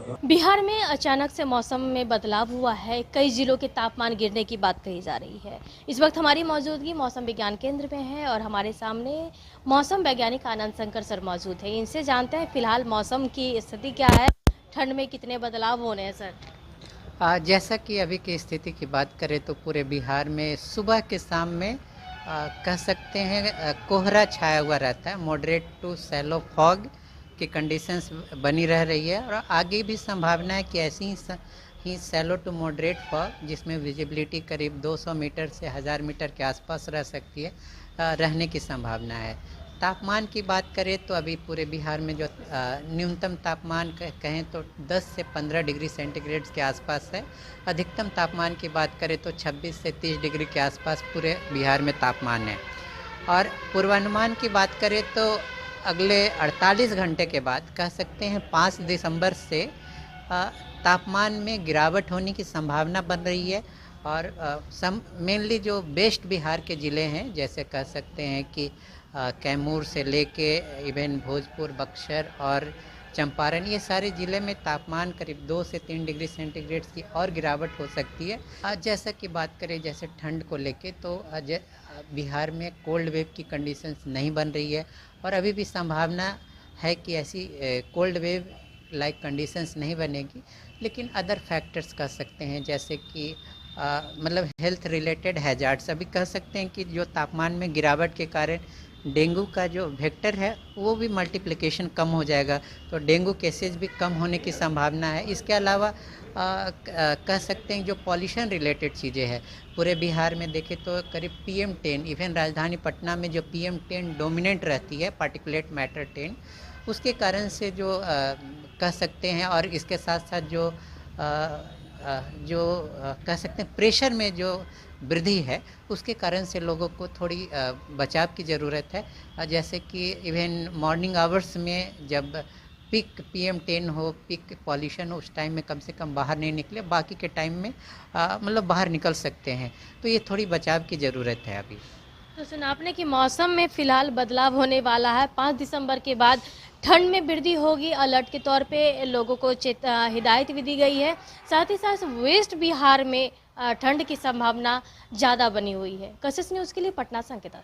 बिहार में अचानक से मौसम में बदलाव हुआ है। कई जिलों के तापमान गिरने की बात कही जा रही है। इस वक्त हमारी मौजूदगी मौसम विज्ञान केंद्र में है और हमारे सामने मौसम वैज्ञानिक आनंद शंकर सर मौजूद है। इनसे जानते हैं फिलहाल मौसम की स्थिति क्या है, ठंड में कितने बदलाव होने हैं सर। जैसा कि अभी की स्थिति की बात करें तो पूरे बिहार में सुबह के शाम में कह सकते हैं कोहरा छाया हुआ रहता है। मॉडरेट टू सैलो फॉग की कंडीशंस बनी रह रही है और आगे भी संभावना है कि ऐसी ही सैलो टू मॉडरेट फॉग, जिसमें विजिबिलिटी करीब 200 मीटर से 1000 मीटर के आसपास रह सकती है, रहने की संभावना है। तापमान की बात करें तो अभी पूरे बिहार में जो न्यूनतम तापमान कहें तो 10 से 15 डिग्री सेंटीग्रेड के आसपास है। अधिकतम तापमान की बात करें तो 26 से 30 डिग्री के आसपास पूरे बिहार में तापमान है। और पूर्वानुमान की बात करें तो अगले 48 घंटे के बाद कह सकते हैं 5 दिसंबर से तापमान में गिरावट होने की संभावना बन रही है। और मेनली जो वेस्ट बिहार के ज़िले हैं, जैसे कह सकते हैं कि कैमूर से लेके इवन भोजपुर, बक्सर और चंपारण, ये सारे ज़िले में तापमान करीब 2 से 3 डिग्री सेंटीग्रेड की और गिरावट हो सकती है। जैसा कि बात करें जैसे ठंड को लेके तो बिहार में कोल्ड वेव की कंडीशंस नहीं बन रही है और अभी भी संभावना है कि ऐसी कोल्ड वेव लाइक कंडीशंस नहीं बनेगी। लेकिन अदर फैक्टर्स कह सकते हैं जैसे कि मतलब हेल्थ रिलेटेड हैजार्ड्स, अभी कह सकते हैं कि जो तापमान में गिरावट के कारण डेंगू का जो वेक्टर है वो भी मल्टीप्लिकेशन कम हो जाएगा, तो डेंगू केसेस भी कम होने की संभावना है। इसके अलावा कह सकते हैं जो पॉल्यूशन रिलेटेड चीज़ें हैं, पूरे बिहार में देखें तो करीब PM10, इवन राजधानी पटना में जो PM10 डोमिनेंट रहती है, पार्टिकुलेट मैटर 10, उसके कारण से जो कह सकते हैं। और इसके साथ साथ जो कह सकते हैं प्रेशर में जो वृद्धि है, उसके कारण से लोगों को थोड़ी बचाव की ज़रूरत है। जैसे कि इवन मॉर्निंग आवर्स में जब पीक PM10 हो, पीक पॉल्यूशन हो, उस टाइम में कम से कम बाहर नहीं निकले, बाकी के टाइम में मतलब बाहर निकल सकते हैं। तो ये थोड़ी बचाव की ज़रूरत है अभी। तो सुना आपने कि मौसम में फिलहाल बदलाव होने वाला है। 5 दिसंबर के बाद ठंड में वृद्धि होगी। अलर्ट के तौर पे लोगों को हिदायत भी दी गई है। साथ ही साथ वेस्ट बिहार में ठंड की संभावना ज़्यादा बनी हुई है। कशिश न्यूज़ के लिए पटना से अंकिता।